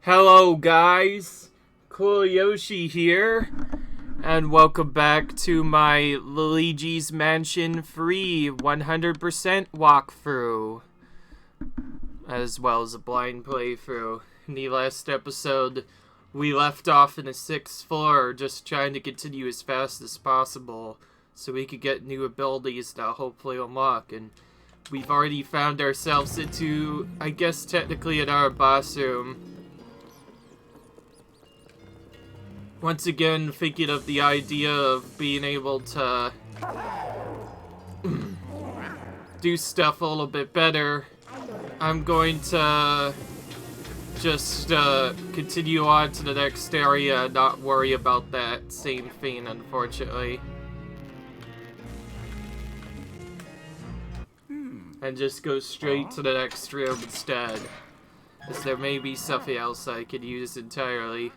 Hello guys, Cool Yoshi here, and welcome back to my Luigi's Mansion free 100% walkthrough, as well as a blind playthrough. In the last episode, we left off in the 6th floor, just trying to continue as fast as possible, so we could get new abilities to hopefully unlock, and we've already found ourselves into, I guess technically in our boss room. Once again, thinking of the idea of being able to do stuff a little bit better, I'm going to just continue on to the next area and not worry about that same thing, unfortunately. And just go straight to the next room instead, as there may be something else I could use entirely.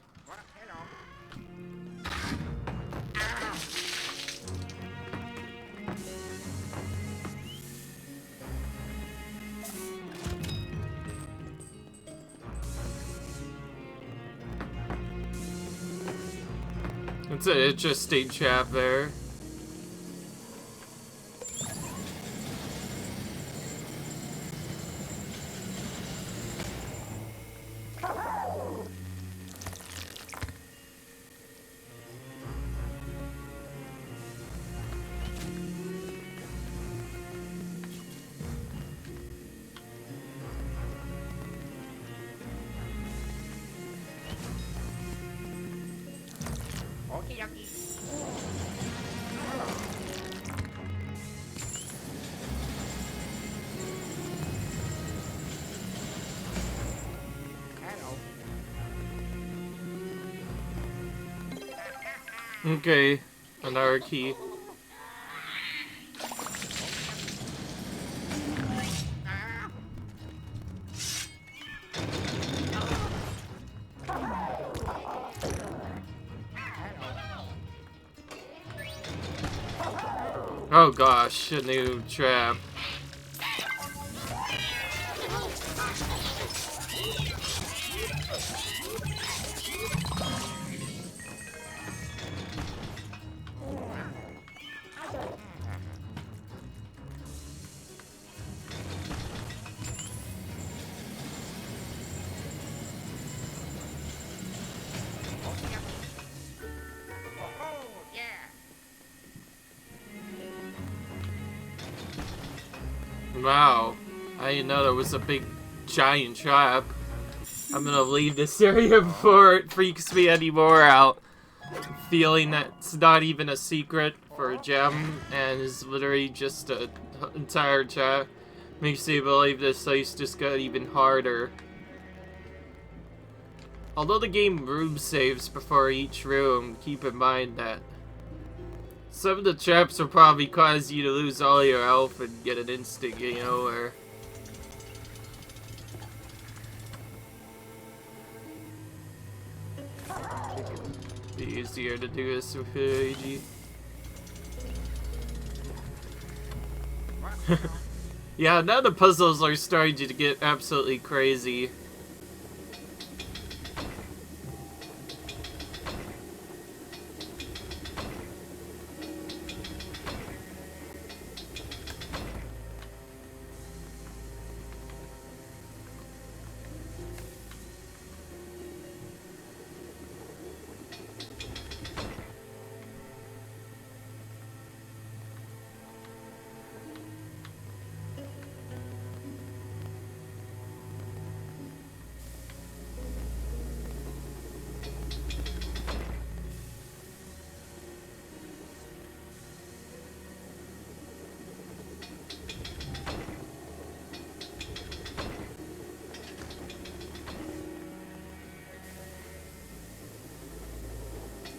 It's an interesting trap there. Okay, another key. Oh gosh, a new trap. Wow, I didn't know there was a big giant trap. I'm gonna leave this area before it freaks me anymore out. Feeling that it's not even a secret for a gem and is literally just an entire trap makes me believe this place just got even harder. Although the game room saves before each room, keep in mind that some of the traps will probably cause you to lose all your health and get an instant game over. It'd be easier to do this with Luigi. Yeah, now the puzzles are starting to get absolutely crazy.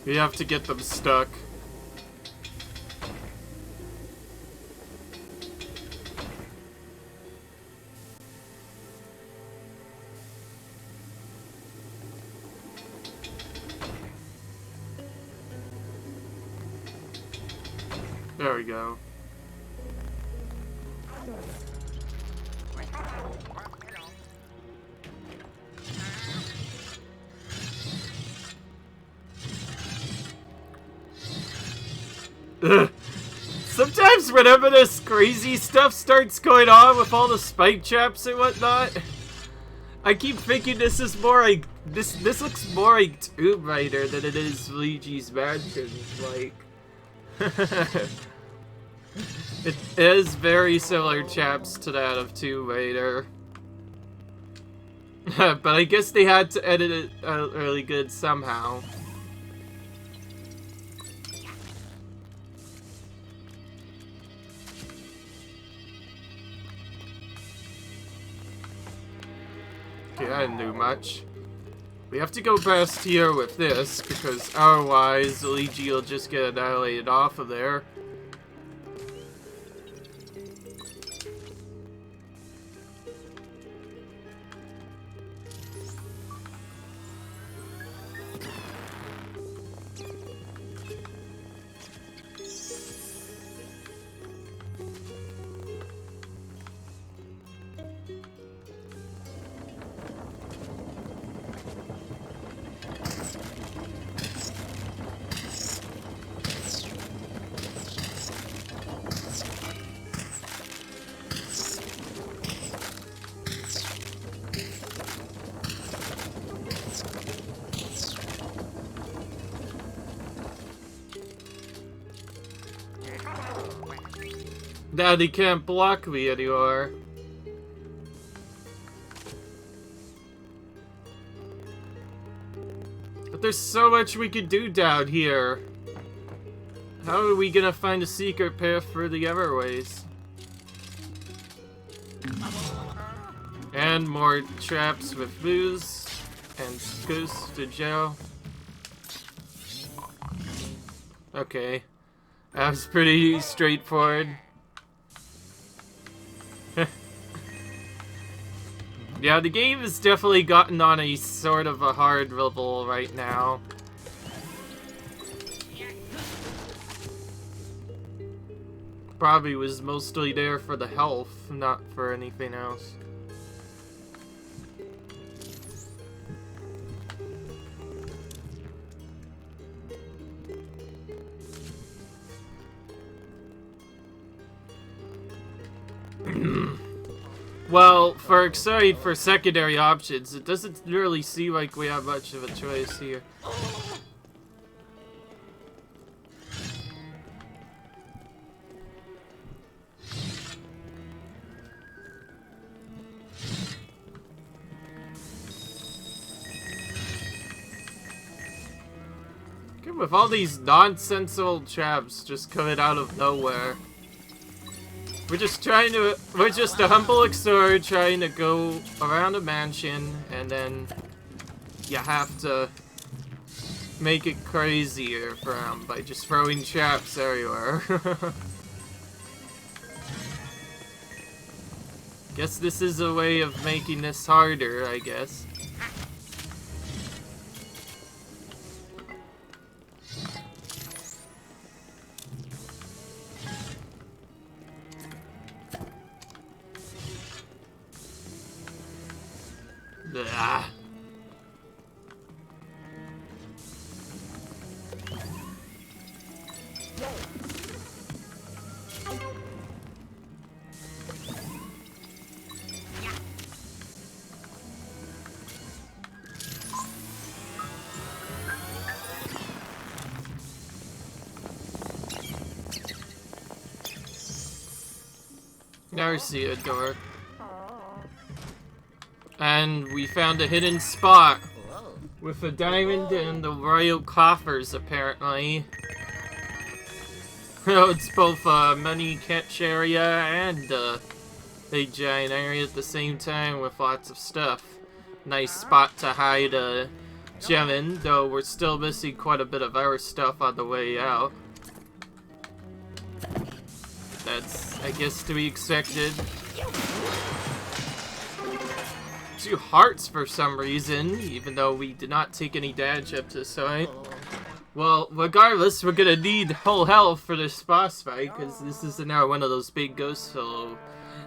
We have to get them stuck. There we go. Sometimes whenever this crazy stuff starts going on with all the spike traps and whatnot, I keep thinking this is more like this looks more like Tomb Raider than it is Luigi's Mansion. Like, it is very similar traps to that of Tomb Raider. But I guess they had to edit it really good somehow. Okay, I didn't do much. We have to go past here with this, because otherwise Luigi will just get annihilated off of there. Daddy can't block me anymore. But there's so much we could do down here. How are we gonna find a secret path for the Everways? And more traps with booze and goes to jail. Okay. That was pretty straightforward. Yeah, the game has definitely gotten on a sort of a hard level right now. Probably was mostly there for the health, not for anything else. Well, for secondary options, it doesn't really seem like we have much of a choice here. With all these nonsensical traps just coming out of nowhere. We're just a humble explorer trying to go around a mansion, and then you have to make it crazier for him by just throwing traps everywhere. Guess this is a way of making this harder, I guess. Ah. Now I see a door. And we found a hidden spot with a diamond and the royal coffers, apparently. It's both a money catch area and a giant area at the same time with lots of stuff. Nice spot to hide a gem in, though we're still missing quite a bit of our stuff on the way out. That's, I guess, to be expected. 2 hearts for some reason, even though we did not take any damage up to this point. Well, regardless, we're gonna need whole health for this boss fight, because this is now one of those big ghosts, so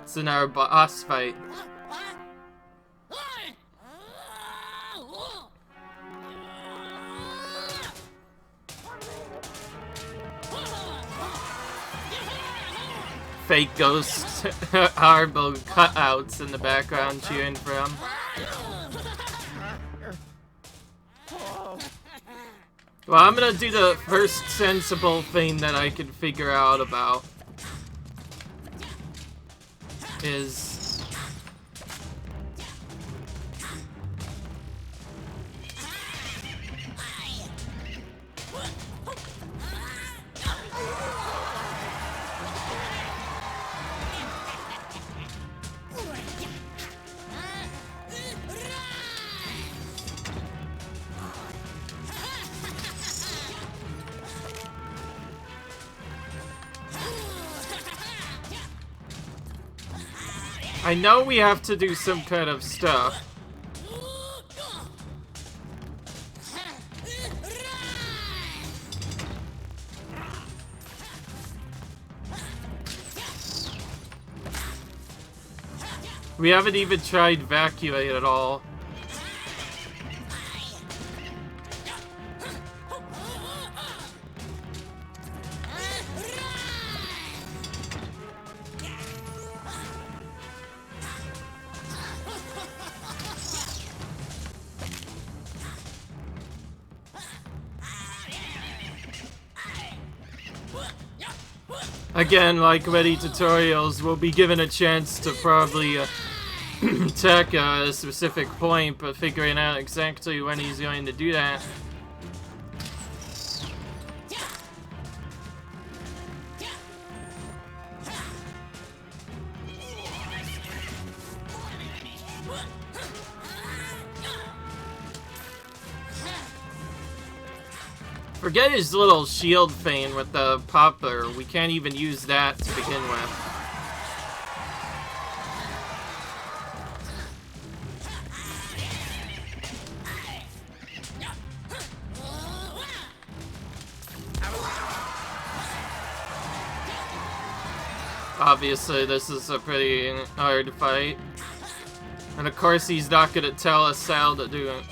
it's in our boss fight. Fake ghost horrible cutouts in the background cheering for him. Well, I'm gonna do the first sensible thing that I can figure out about. Is... I know we have to do some kind of stuff. We haven't even tried evacuate at all. Again, like many tutorials, we'll be given a chance to probably attack a specific point, but figuring out exactly when he's going to do that. Forget his little shield feint with the popper. We can't even use that to begin with. Obviously, this is a pretty hard fight. And of course, he's not gonna tell us how to do it.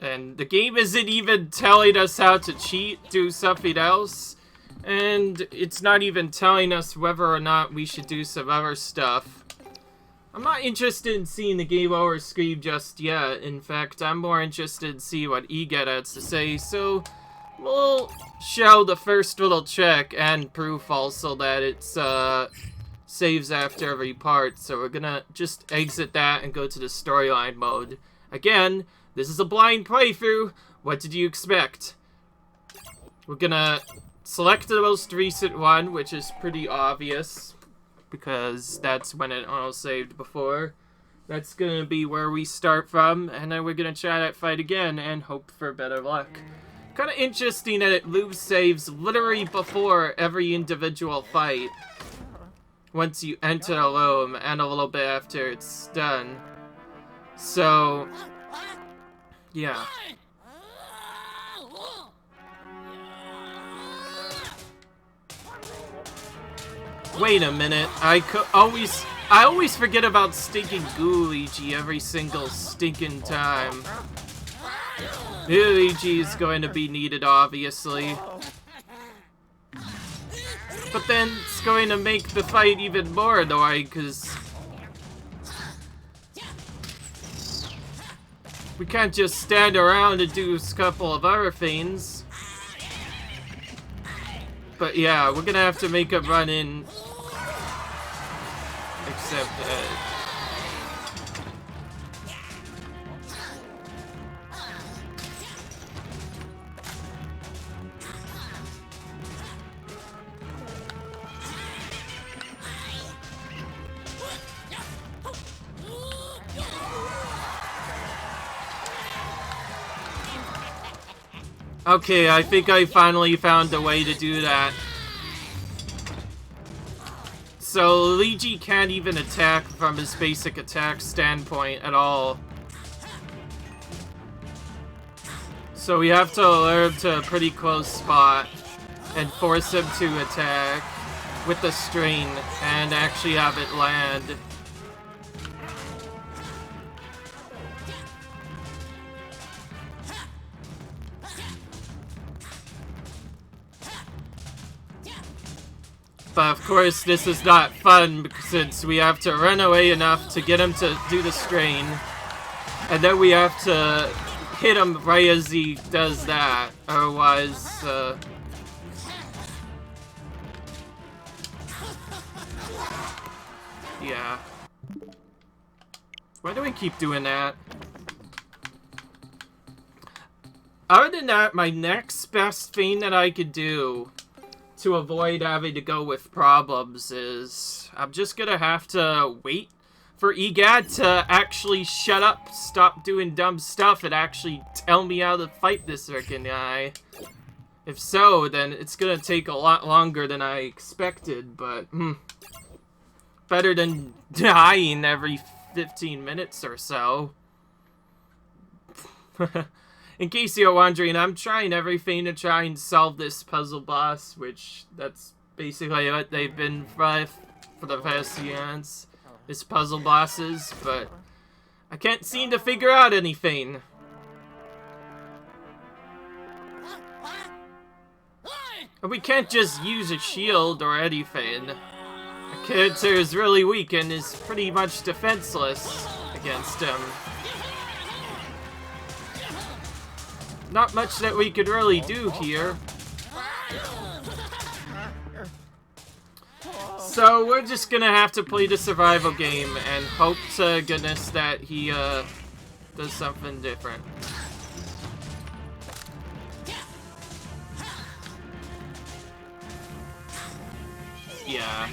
And the game isn't even telling us how to cheat, do something else. And it's not even telling us whether or not we should do some other stuff. I'm not interested in seeing the game over screen just yet. In fact, I'm more interested in seeing what EGET has to say. So, we'll show the first little check and proof also that it's saves after every part. So we're gonna just exit that and go to the storyline mode. Again, this is a blind playthrough. What did you expect? We're gonna select the most recent one, which is pretty obvious, because that's when it auto-saved before. That's gonna be where we start from, and then we're gonna try that fight again and hope for better luck. Kinda interesting that it loop saves literally before every individual fight. Once you enter a room, and a little bit after it's done. So... yeah. Wait a minute. I always forget about stinking Luigi every single stinking time. Luigi is going to be needed, obviously. But then it's going to make the fight even more annoying, because we can't just stand around and do a couple of other things. But yeah, we're gonna have to make a run in. Except Okay, I think I finally found a way to do that. So Luigi can't even attack from his basic attack standpoint at all. So we have to lure him to a pretty close spot and force him to attack with the string and actually have it land. But of course this is not fun since we have to run away enough to get him to do the strain. And then we have to hit him right as he does that. Otherwise, yeah. Why do we keep doing that? Other than that, my next best thing that I could do to avoid having to go with problems is I'm just gonna have to wait for EGAD to actually shut up, stop doing dumb stuff, and actually tell me how to fight this frickin' guy. If so, then it's gonna take a lot longer than I expected, but better than dying every 15 minutes or so. In case you're wondering, I'm trying everything to try and solve this puzzle boss, which that's basically what they've been for the past few months, is puzzle bosses, but I can't seem to figure out anything. And we can't just use a shield or anything. The character is really weak and is pretty much defenseless against him. Not much that we could really do here. So we're just gonna have to play the survival game and hope to goodness that he does something different. Yeah.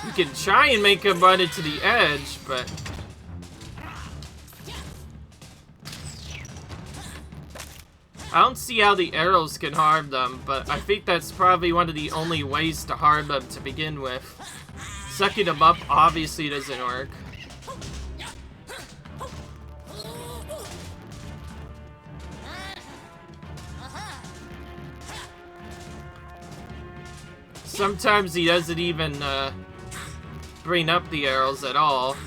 You can try and make him run into the edge, but I don't see how the arrows can harm them, but I think that's probably one of the only ways to harm them to begin with. Sucking them up obviously doesn't work. Sometimes he doesn't even bring up the arrows at all.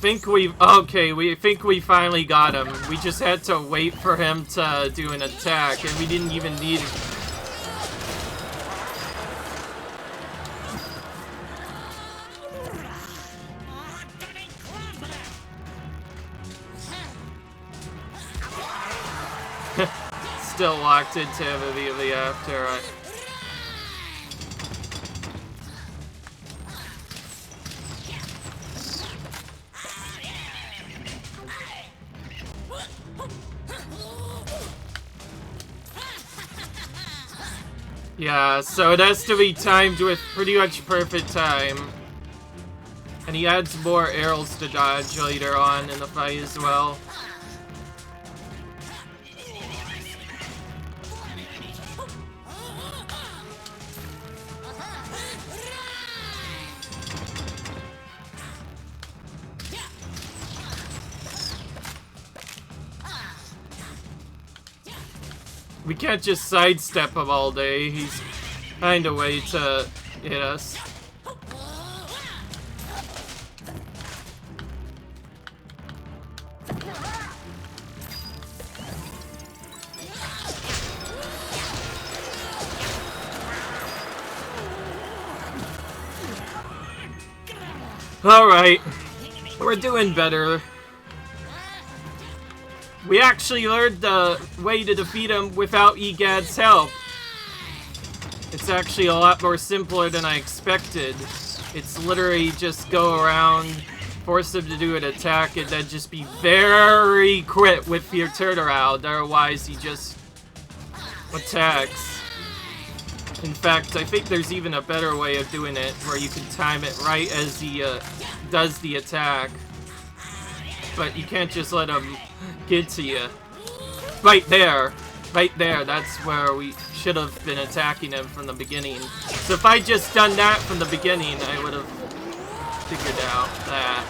We think we finally got him. We just had to wait for him to do an attack, and we didn't even need it. Still locked into him immediately after. Yeah, so it has to be timed with pretty much perfect time. And he adds more arrows to dodge later on in the fight as well. We can't just sidestep him all day. He's find a way to hit us. Alright, we're doing better. We actually learned the way to defeat him without EGAD's help. It's actually a lot more simpler than I expected. It's literally just go around force them to do an attack and then just be very quick with your turnaround, otherwise he just attacks. In fact, I think there's even a better way of doing it, where you can time it right as he does the attack. But you can't just let him get to you. Right there, that's where we should have been attacking him from the beginning. So if I just done that from the beginning, I would have figured out that.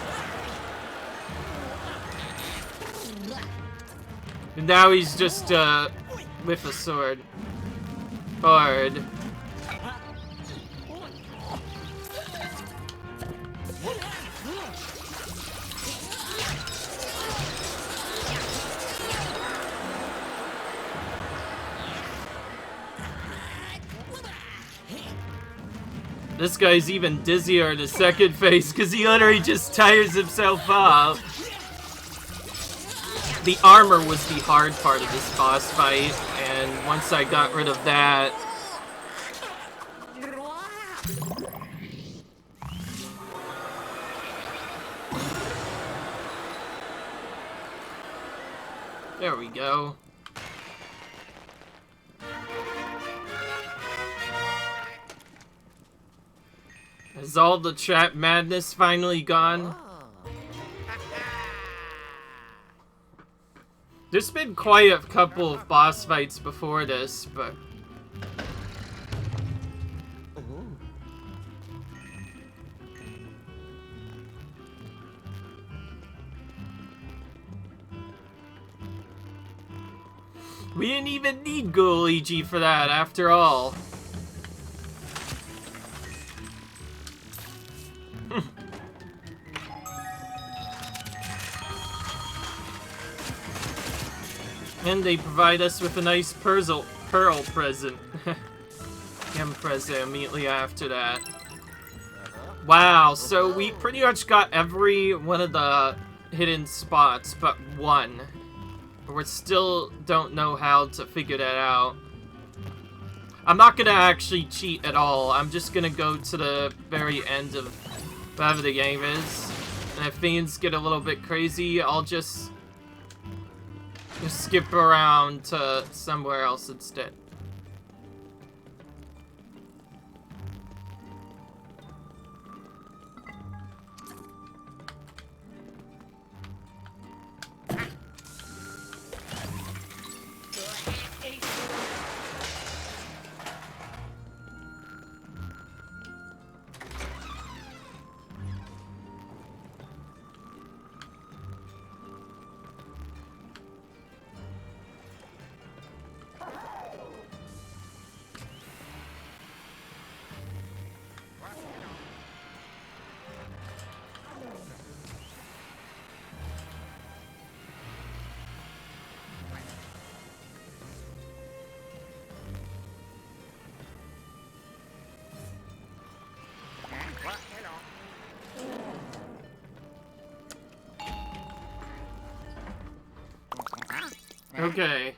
And now he's just with a sword. Hard. This guy's even dizzier in his second phase because he literally just tires himself up. The armor was the hard part of this boss fight, and once I got rid of that... There we go. Is all the trap madness finally gone? There's been quite a couple of boss fights before this, but... We didn't even need Luigi for that, after all. And they provide us with a nice pearl present. Gem present immediately after that. Wow, so we pretty much got every one of the hidden spots but one. We still don't know how to figure that out. I'm not gonna actually cheat at all. I'm just gonna go to the very end of whatever the game is. And if things get a little bit crazy, I'll just skip around to somewhere else instead. Okay.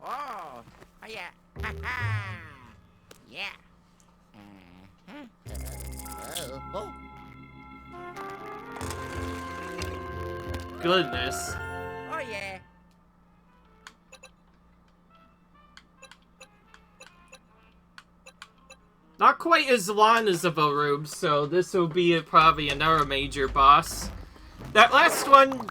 Oh, yeah. Yeah. Oh. Goodness. Oh, yeah. Not quite as long as the room, so this will be probably another major boss. That last one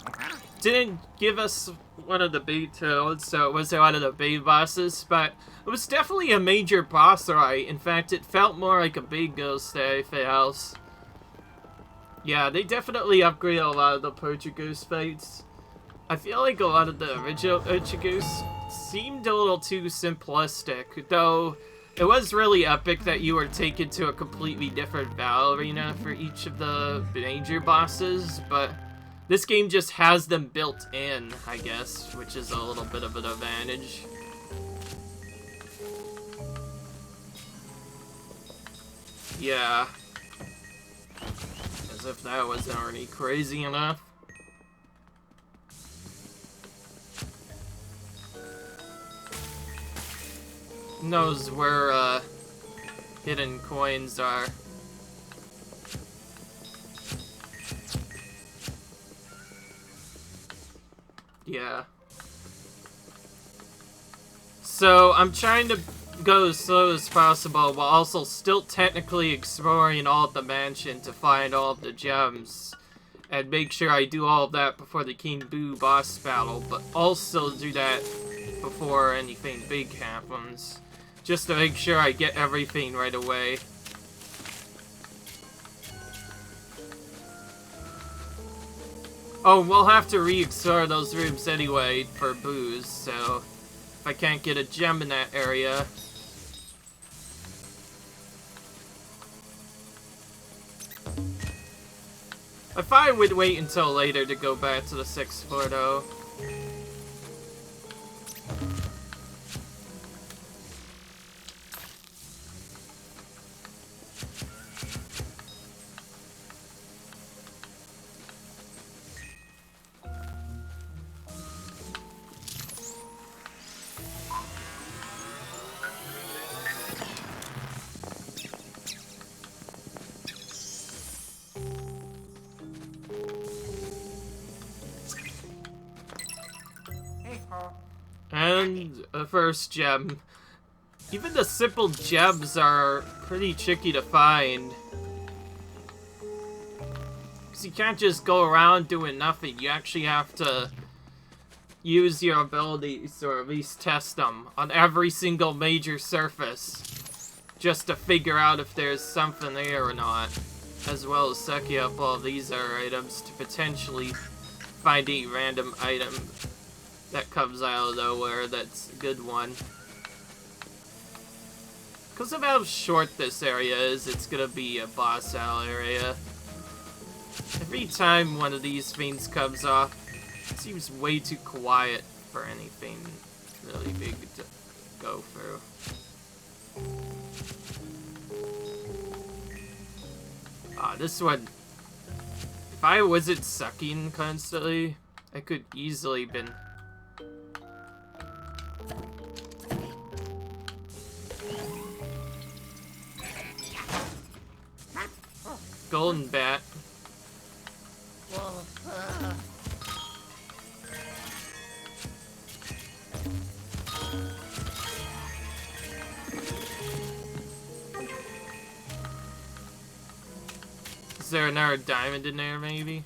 didn't give us one of the big toads, so it wasn't one of the big bosses, but it was definitely a major boss, right? In fact, it felt more like a big ghost than anything else. Yeah, they definitely upgraded a lot of the Portugoose fights. I feel like a lot of the original Portugoose seemed a little too simplistic, though it was really epic that you were taken to a completely different battle arena for each of the major bosses, but this game just has them built in, I guess, which is a little bit of an advantage. Yeah. As if that wasn't already crazy enough. Who knows where, hidden coins are. Yeah. So, I'm trying to go as slow as possible while also still technically exploring all of the mansion to find all of the gems. And make sure I do all of that before the King Boo boss battle, but also do that before anything big happens. Just to make sure I get everything right away. Oh, we'll have to re-explore those rooms anyway for Boos, so if I can't get a gem in that area. I thought I would wait until later to go back to the 6th floor though. And a first gem. Even the simple gems are pretty tricky to find. Because you can't just go around doing nothing. You actually have to use your abilities, or at least test them, on every single major surface. Just to figure out if there's something there or not. As well as sucking up all these other items to potentially find a random item that comes out of nowhere that's a good one. Because of how short this area is, it's gonna be a boss battle area. Every time one of these things comes off, it seems way too quiet for anything really big to go through. This one, if I wasn't sucking constantly, I could easily been. Golden bat. Is there another diamond in there, maybe?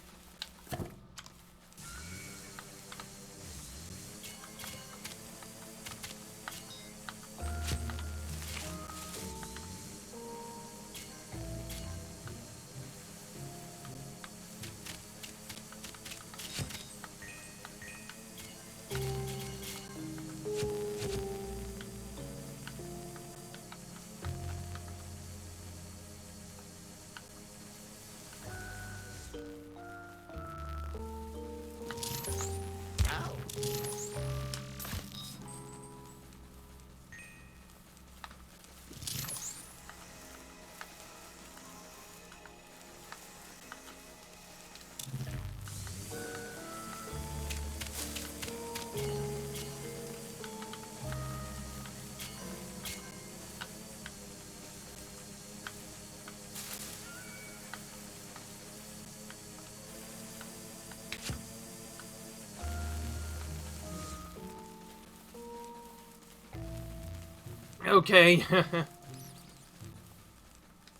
Okay.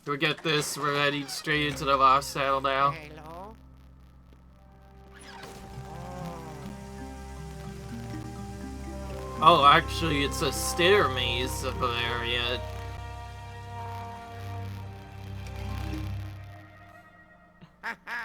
We get this, we're heading straight into the boss battle now. Hello? Oh, actually, it's a stair maze of an area. Ha ha!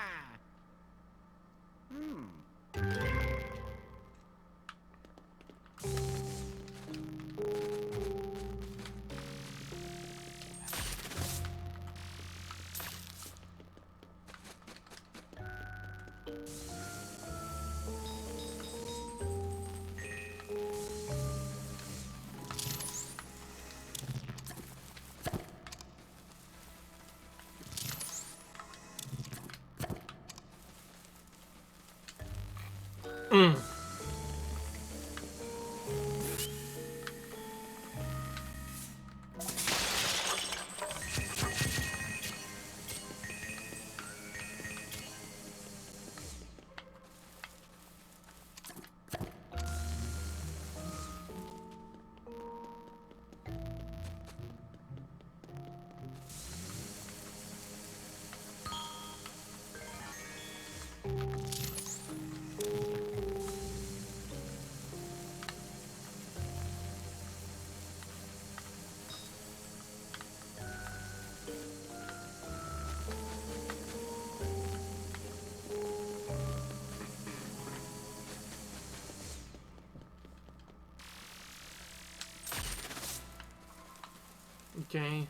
Okay.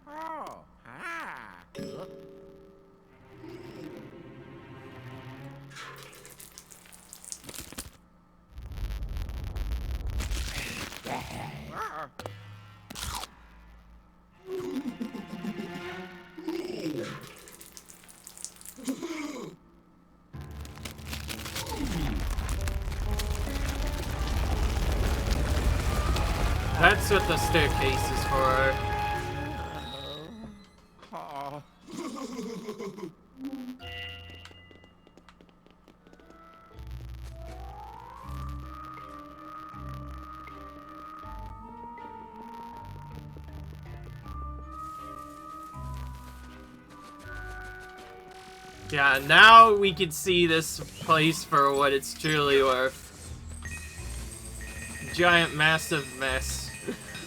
Oh, ah. Ah. That's what the staircase is for. Oh. Yeah, now we can see this place for what it's truly worth. Giant, massive mess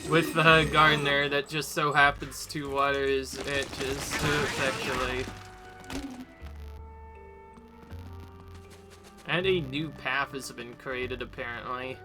with the gardener that just so happens to water his edges too effectively. And a new path has been created, apparently.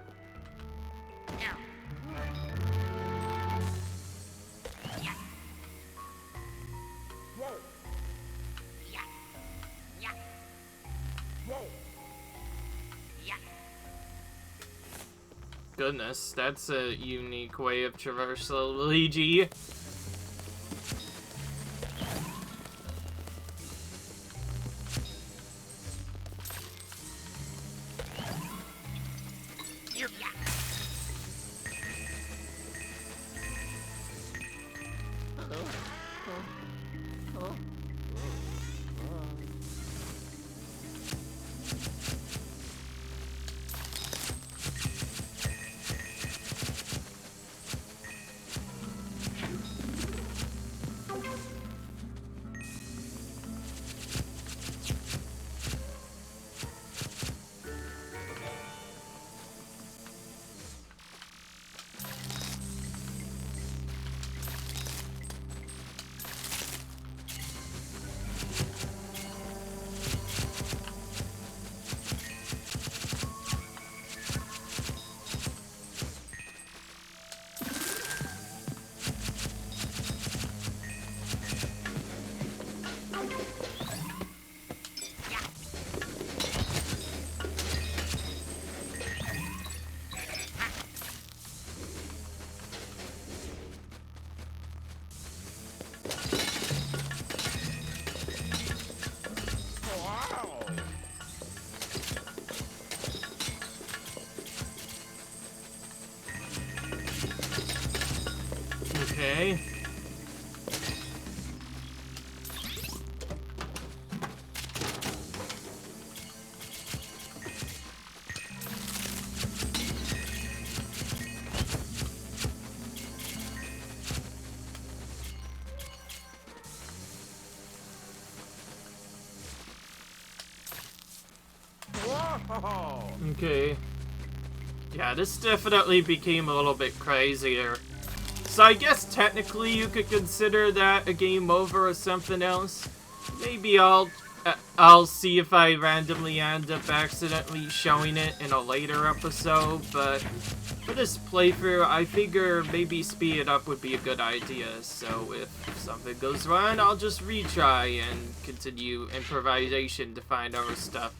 Goodness, that's a unique way of traversal, Luigi. Okay. Whoa. Okay. Yeah, this definitely became a little bit crazier. So I guess technically you could consider that a game over or something else. Maybe I'll see if I randomly end up accidentally showing it in a later episode, but for this playthrough, I figure maybe speed it up would be a good idea. So if something goes wrong, I'll just retry and continue improvisation to find other stuff.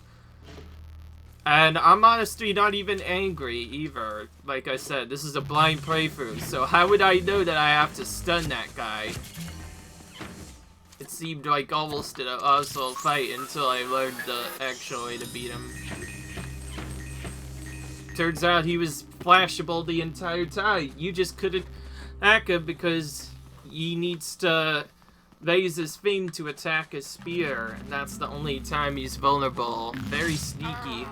And I'm honestly not even angry either. Like I said, this is a blind playthrough, so how would I know that I have to stun that guy? It seemed like almost an awesome fight until I learned the actual way to beat him. Turns out he was flashable the entire time. You just couldn't hack him because he needs to raise his thing to attack his spear, and that's the only time he's vulnerable. Very sneaky.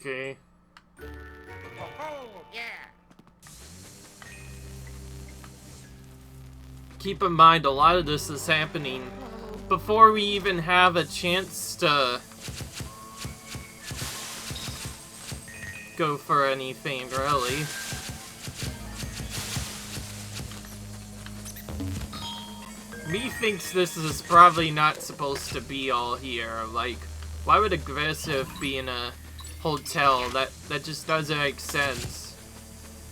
Okay. Oh, yeah. Keep in mind, a lot of this is happening before we even have a chance to go for anything, really. Me thinks this is probably not supposed to be all here. Like, why would aggressive be in a hotel? That just doesn't make sense.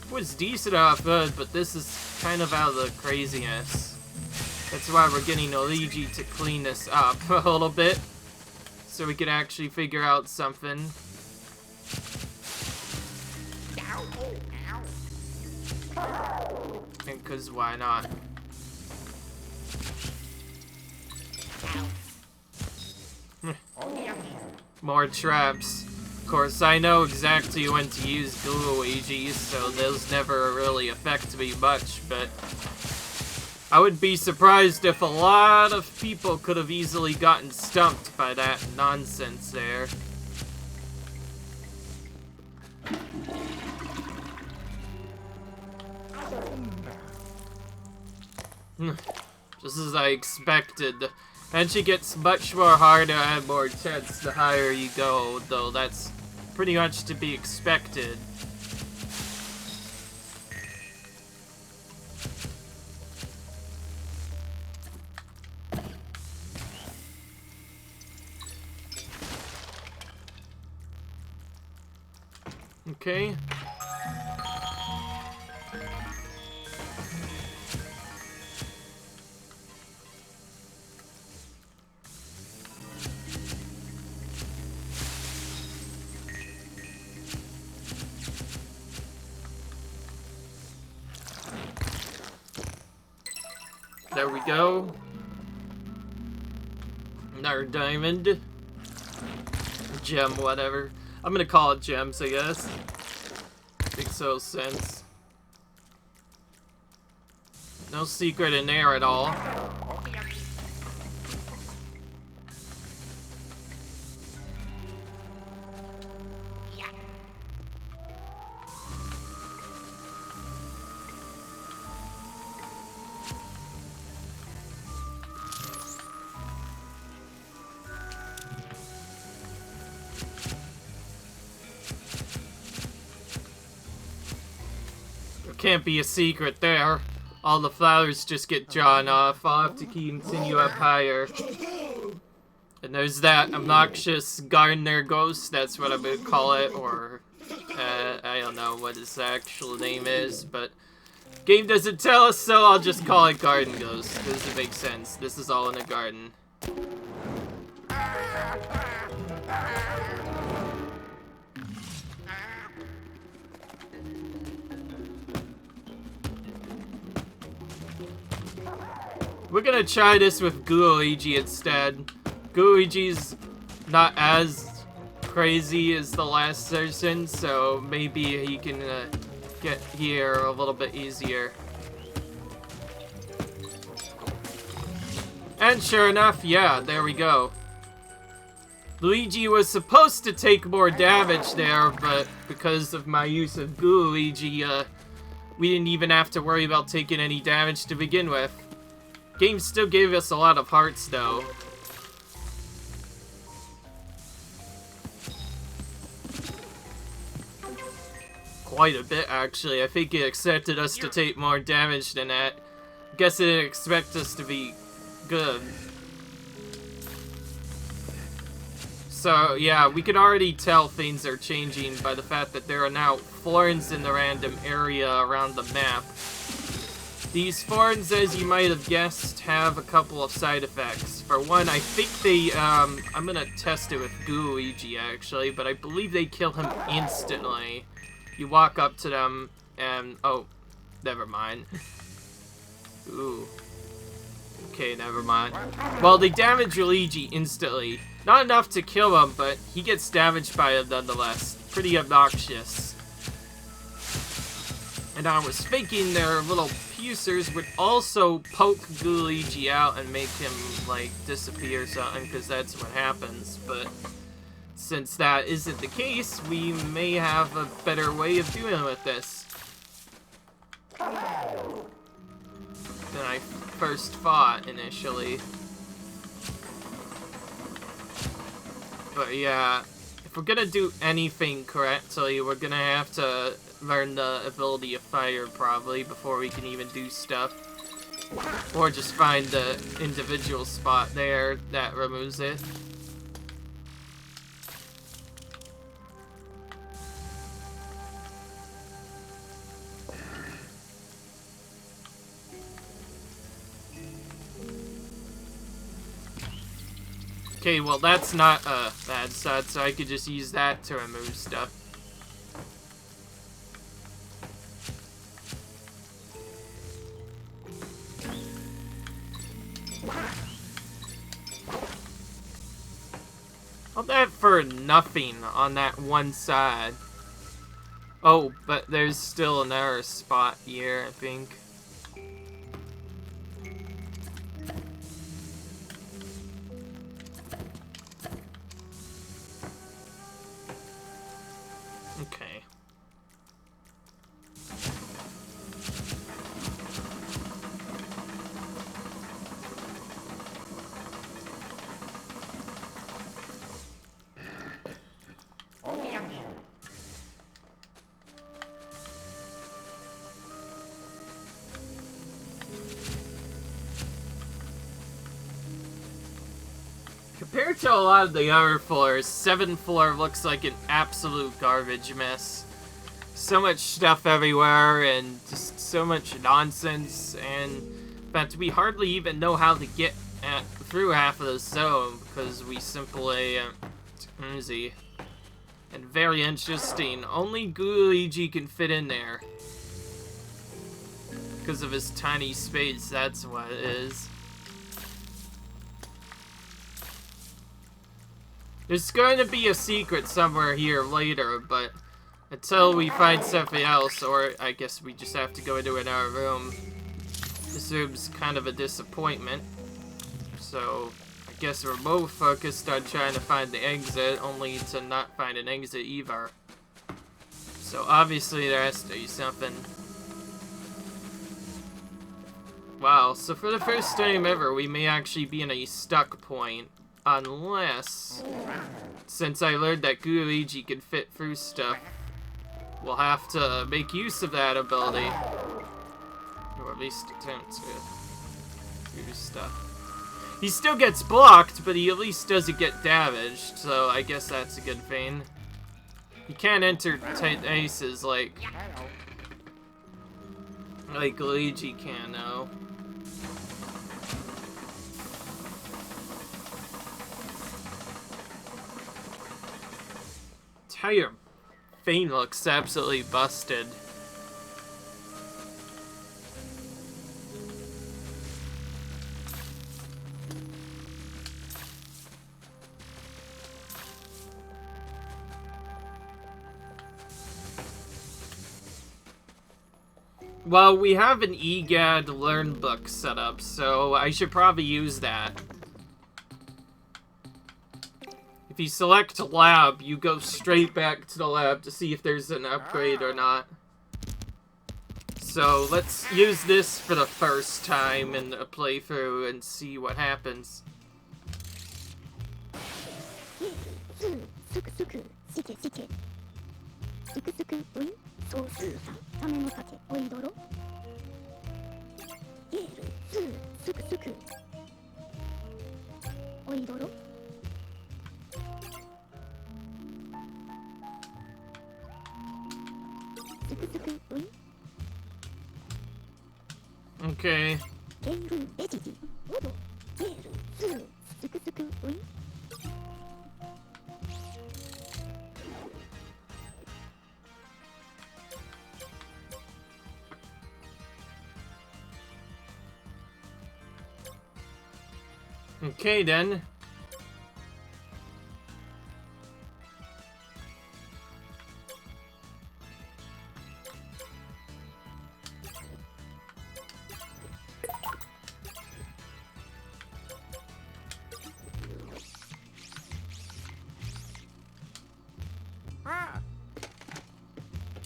It was decent enough good, but this is kind of out of the craziness. That's why we're getting Luigi to clean this up a little bit, so we can actually figure out something. And 'cause why not? More traps. Of course, I know exactly when to use Luigi, so those never really affect me much, but I would be surprised if a lot of people could have easily gotten stumped by that nonsense there. Just as I expected. And she gets much more harder and more intense the higher you go, though that's pretty much to be expected. Okay. There we go. Another diamond. Gem, whatever. I'm gonna call it gems, I guess. Makes so sense. No secret in there at all. Can't be a secret there. All the flowers just get drawn off. I'll have to continue up higher. And there's that obnoxious gardener ghost, that's what I'm gonna call it, or I don't know what his actual name is, but game doesn't tell us, so I'll just call it garden ghost, because it makes sense. This is all in a garden. We're gonna try this with Luigi instead. Luigi's not as crazy as the last person, so maybe he can get here a little bit easier. And sure enough, yeah, there we go. Luigi was supposed to take more damage there, but because of my use of Luigi, we didn't even have to worry about taking any damage to begin with. Game still gave us a lot of hearts, though. Quite a bit, actually. I think it expected us to take more damage than that. Guess it didn't expect us to be good. So, yeah, we can already tell things are changing by the fact that there are now thorns in the random area around the map. These thorns, as you might have guessed, have a couple of side effects. For one, I think they, I'm gonna test it with Luigi, actually, but I believe they kill him instantly. You walk up to them, and, oh, never mind. Ooh. Okay, never mind. Well, they damage Luigi instantly. Not enough to kill him, but he gets damaged by it nonetheless. Pretty obnoxious. And I was thinking their little piercers would also poke Luigi out and make him, like, disappear or something, because that's what happens, but since that isn't the case, we may have a better way of dealing with this than I first thought initially. But yeah, if we're gonna do anything correctly, we're gonna have to learn the ability of fire probably before we can even do stuff. Or just find the individual spot there that removes it. Okay, well that's not a bad set, so I could just use that to remove stuff. All that for nothing on that one side. Oh, but there's still another spot here, I think. Okay. Compared to a lot of the other floors, 7th floor looks like an absolute garbage mess. So much stuff everywhere, and just so much nonsense, and in fact, we hardly even know how to get through half of the zone, because we simply, easy. And very interesting, only Luigi can fit in there. Because of his tiny space, that's what it is. There's going to be a secret somewhere here later, but until we find something else, or I guess we just have to go into another room. This room's kind of a disappointment. So, I guess we're both focused on trying to find the exit, only to not find an exit either. So obviously there has to be something. Wow, so for the first time ever, we may actually be in a stuck point. Unless, since I learned that Luigi can fit through stuff, we'll have to make use of that ability. Or at least attempt to do stuff. He still gets blocked, but he at least doesn't get damaged, so I guess that's a good thing. He can't enter tight aces like Luigi can, though. Entire thing looks absolutely busted. Well, we have an EGAD Learn book set up, so I should probably use that. If you select lab, you go straight back to the lab to see if there's an upgrade or not. So let's use this for the first time in a playthrough and see what happens. Okay. Okay then.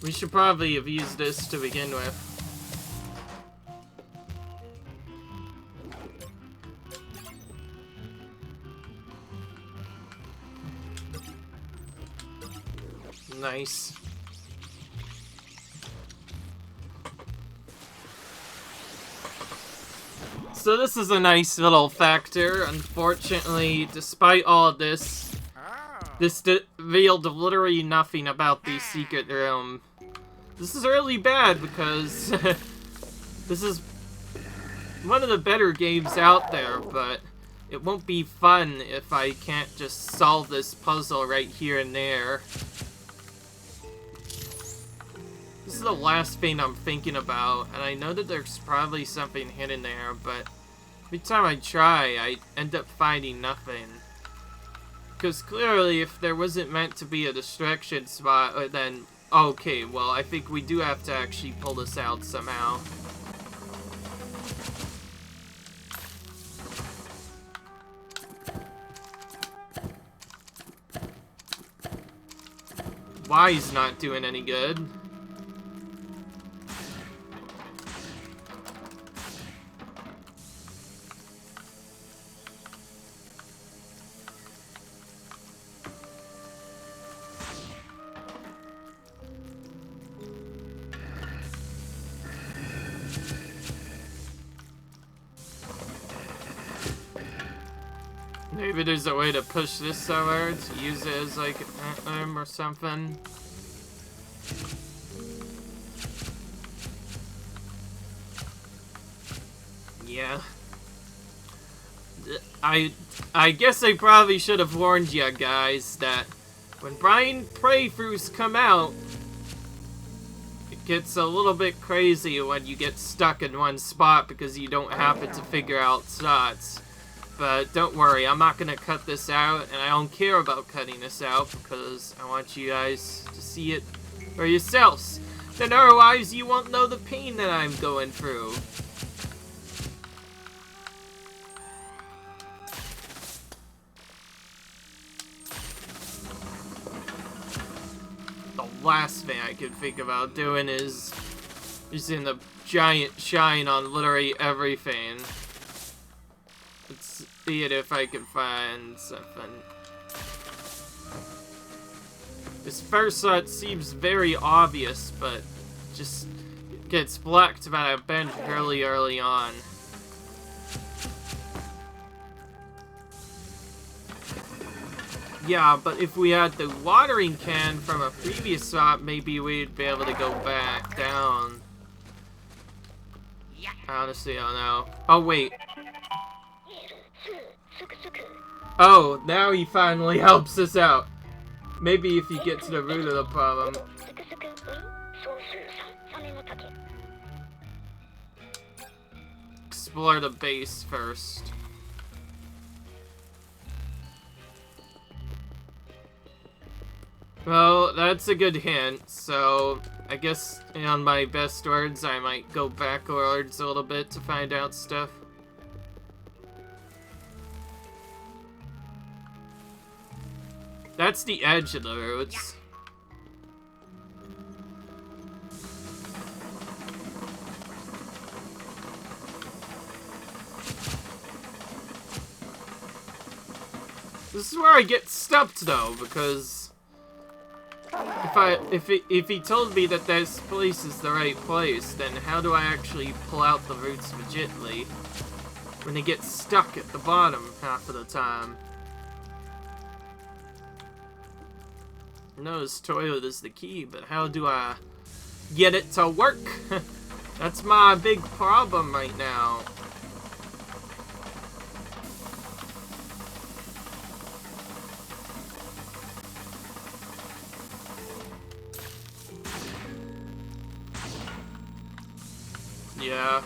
We should probably have used this to begin with. Nice. So this is a nice little factor. Unfortunately, despite all of this, this revealed literally nothing about the secret room. This is really bad because this is one of the better games out there, but it won't be fun if I can't just solve this puzzle right here and there. This is the last thing I'm thinking about, and I know that there's probably something hidden there, but every time I try, I end up finding nothing. Because clearly, if there wasn't meant to be a distraction spot, then, okay, well, I think we do have to actually pull this out somehow. Y's not doing any good. Maybe there's a way to push this somewhere to use it as like an arm or something. Yeah. I guess I probably should have warned you guys that when Brian playthroughs come out, it gets a little bit crazy when you get stuck in one spot because you don't happen to figure out shots. But don't worry, I'm not gonna cut this out, and I don't care about cutting this out because I want you guys to see it for yourselves. Then otherwise you won't know the pain that I'm going through. The last thing I can think about doing is using the giant shine on literally everything. Let's see it if I can find something. This first shot seems very obvious, but just gets blocked by a bench fairly early on. Yeah, but if we had the watering can from a previous shot, maybe we'd be able to go back down. Honestly, I don't know. Oh, wait. Oh, now he finally helps us out. Maybe if you get to the root of the problem. Explore the base first. Well, that's a good hint, so I guess on my best words I might go backwards a little bit to find out stuff. That's the edge of the roots. This is where I get stumped though, because if he told me that this place is the right place, then how do I actually pull out the roots legitly when they get stuck at the bottom half of the time? I know this toilet is the key, but how do I get it to work? That's my big problem right now. Yeah.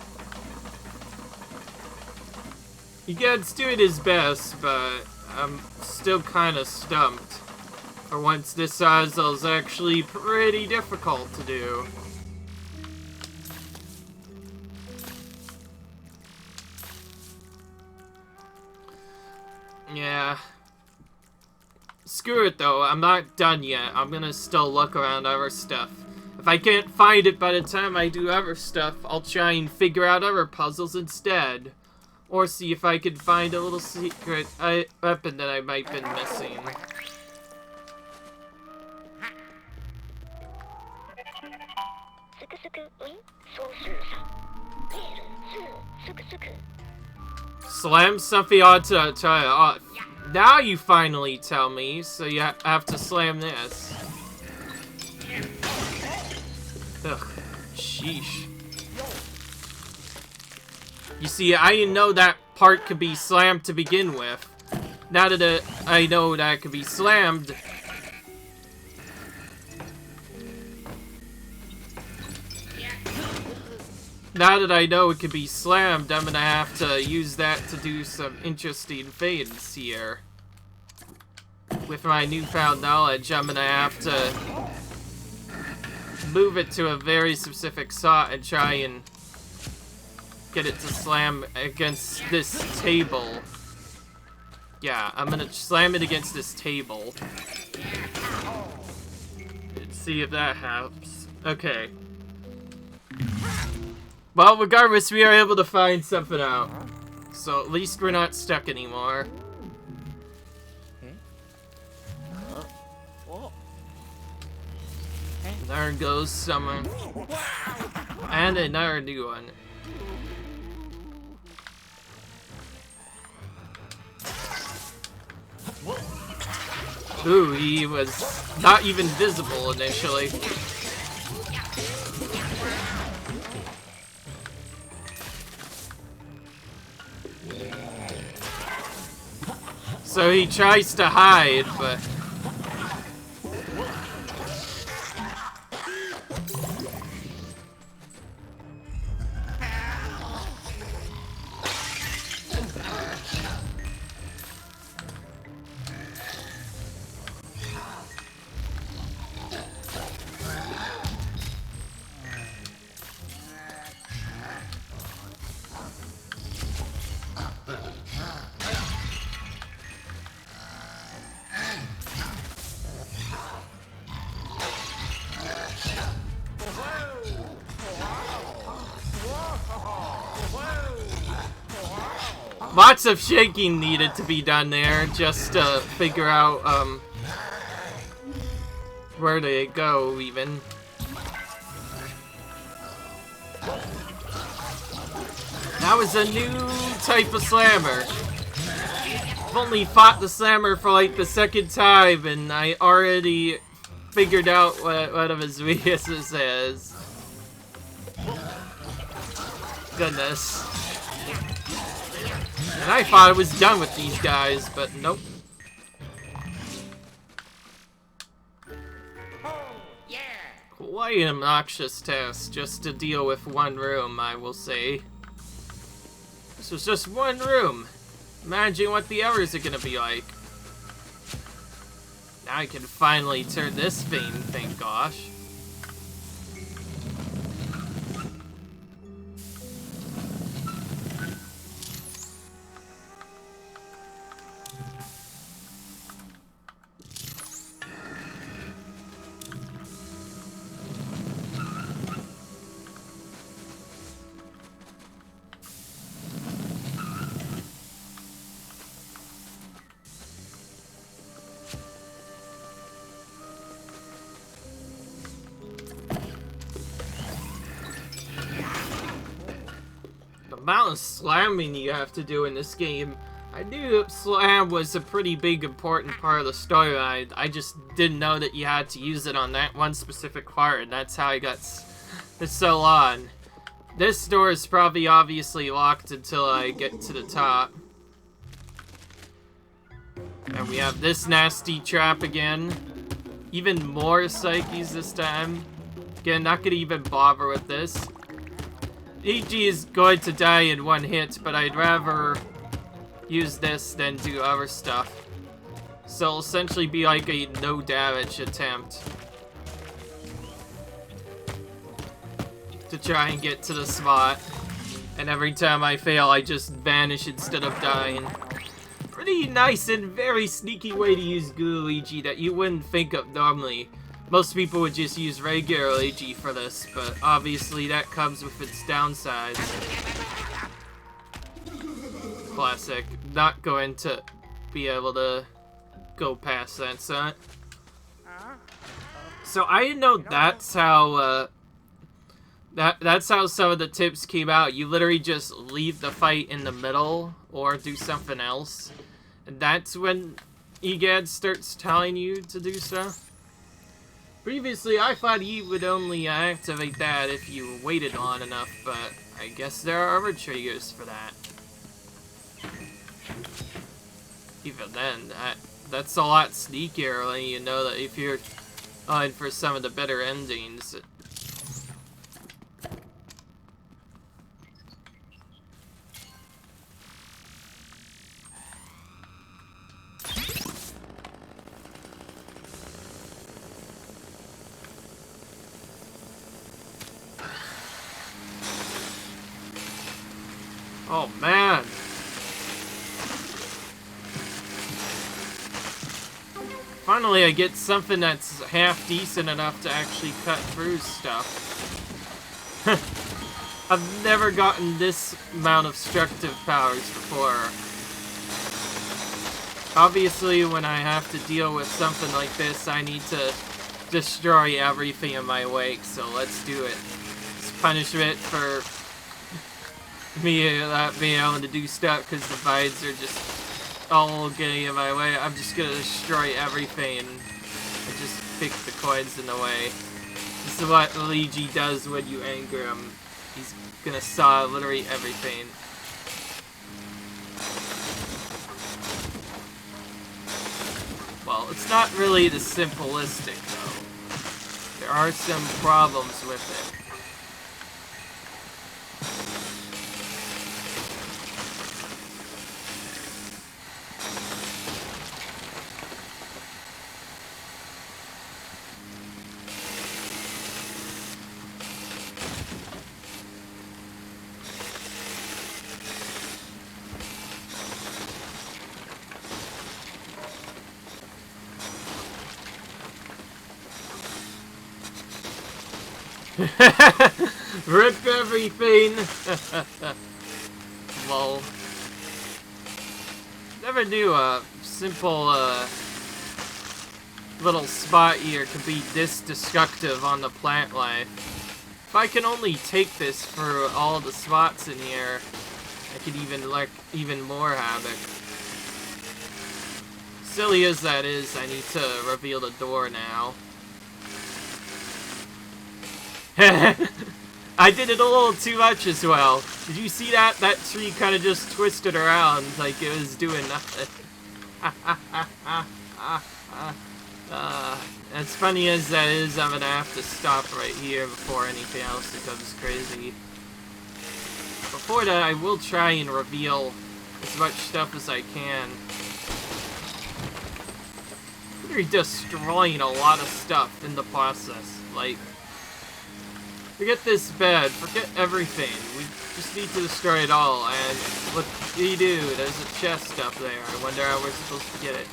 He's doing his best, but I'm still kind of stumped. For once, this puzzle is actually pretty difficult to do. Yeah. Screw it though, I'm not done yet. I'm gonna still look around other stuff. I If I can't find it by the time I do other stuff, I'll try and figure out other puzzles instead. Or see if I can find a little secret weapon that I might have been missing. Slam something onto try. Now you finally tell me, so you have to slam this. Ugh, sheesh. You see, I didn't know that part could be slammed to begin with. Now that I know that it could be slammed. Now that I know it could be slammed, I'm gonna have to use that to do some interesting things here. With my newfound knowledge, I'm gonna have to move it to a very specific spot and try and get it to slam against this table. Yeah, I'm gonna slam it against this table. Let's see if that helps. Okay. Well, regardless, we are able to find something out. So at least we're not stuck anymore. There goes someone. And another new one. Ooh, he was not even visible initially. So he tries to hide, but... Lots of shaking needed to be done there just to figure out where to go even. That was a new type of slammer. I've only fought the slammer for like the second time and I already figured out what one of his weaknesses is. Goodness. And I thought I was done with these guys, but nope. Quite an obnoxious task just to deal with one room, I will say. This was just one room. Imagine what the others are gonna be like. Now I can finally turn this thing, thank gosh. The amount of slamming you have to do in this game. I knew slam was a pretty big important part of the storyline. I just didn't know that you had to use it on that one specific part, and that's how I got so on. This door is probably obviously locked until I get to the top. And we have this nasty trap again. Even more psyches this time. Again, not gonna even bother with this. Luigi is going to die in one hit, but I'd rather use this than do other stuff. So it'll essentially be like a no damage attempt to try and get to the spot. And every time I fail, I just vanish instead of dying. Pretty nice and very sneaky way to use Luigi that you wouldn't think of normally. Most people would just use regular Luigi for this, but obviously that comes with its downsides. Classic. Not going to be able to go past that, son. So I didn't know that's how, that's how some of the tips came out. You literally just leave the fight in the middle or do something else. And that's when EGAD starts telling you to do stuff. Previously, I thought he would only activate that if you waited long enough, but I guess there are other triggers for that. Even then, that's a lot sneakier when you know that if you're on for some of the better endings. Oh, man. Finally, I get something that's half decent enough to actually cut through stuff. I've never gotten this amount of destructive powers before. Obviously, when I have to deal with something like this, I need to destroy everything in my wake, so let's do it. It's punishment for me not being able to do stuff because the vines are just all getting in my way. I'm just gonna destroy everything and just pick the coins in the way. This is what Luigi does when you anger him. He's gonna saw literally everything. Well, it's not really the simplistic though. There are some problems with it. Rip everything! Lol. Never knew a simple, little spot here could be this destructive on the plant life. If I can only take this for all the spots in here, I could even, like, even more havoc. Silly as that is, I need to reveal the door now. I did it a little too much as well. Did you see that? That tree kind of just twisted around like it was doing nothing. As funny as that is, I'm gonna have to stop right here before anything else becomes crazy. Before that, I will try and reveal as much stuff as I can. We're destroying a lot of stuff in the process. Like, forget this bed, forget everything. We just need to destroy it all, and what do you do? There's a chest up there. I wonder how we're supposed to get it.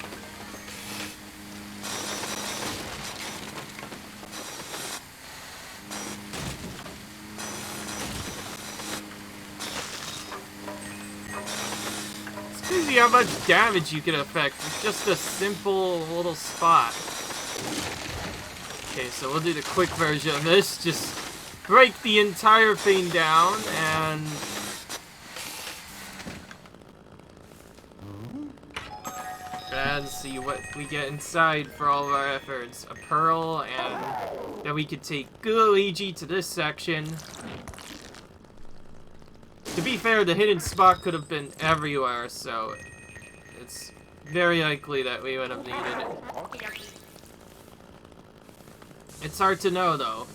It's crazy how much damage you can affect with just a simple little spot. Okay, so we'll do the quick version of this. Just break the entire thing down and see what we get inside for all of our efforts. A pearl, and then we could take Luigi to this section. To be fair, the hidden spot could have been everywhere, so it's very likely that we would have needed it. It's hard to know, though.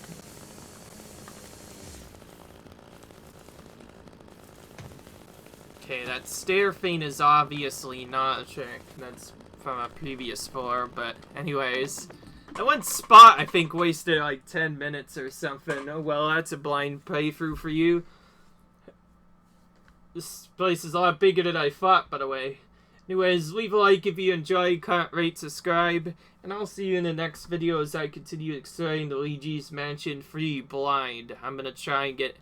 Okay, that stair thing is obviously not a trick. That's from a previous floor, but anyways. That one spot, I think, wasted like 10 minutes or something. Oh well, that's a blind playthrough for you. This place is a lot bigger than I thought, by the way. Anyways, leave a like if you enjoyed, comment, rate, subscribe, and I'll see you in the next video as I continue exploring the Luigi's Mansion free blind. I'm gonna try and get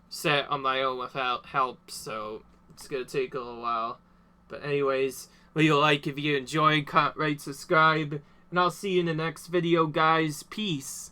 set on my own without help, so it's gonna take a little while. But anyways, leave a like if you enjoyed, comment, rate, subscribe, and I'll see you in the next video, guys. Peace.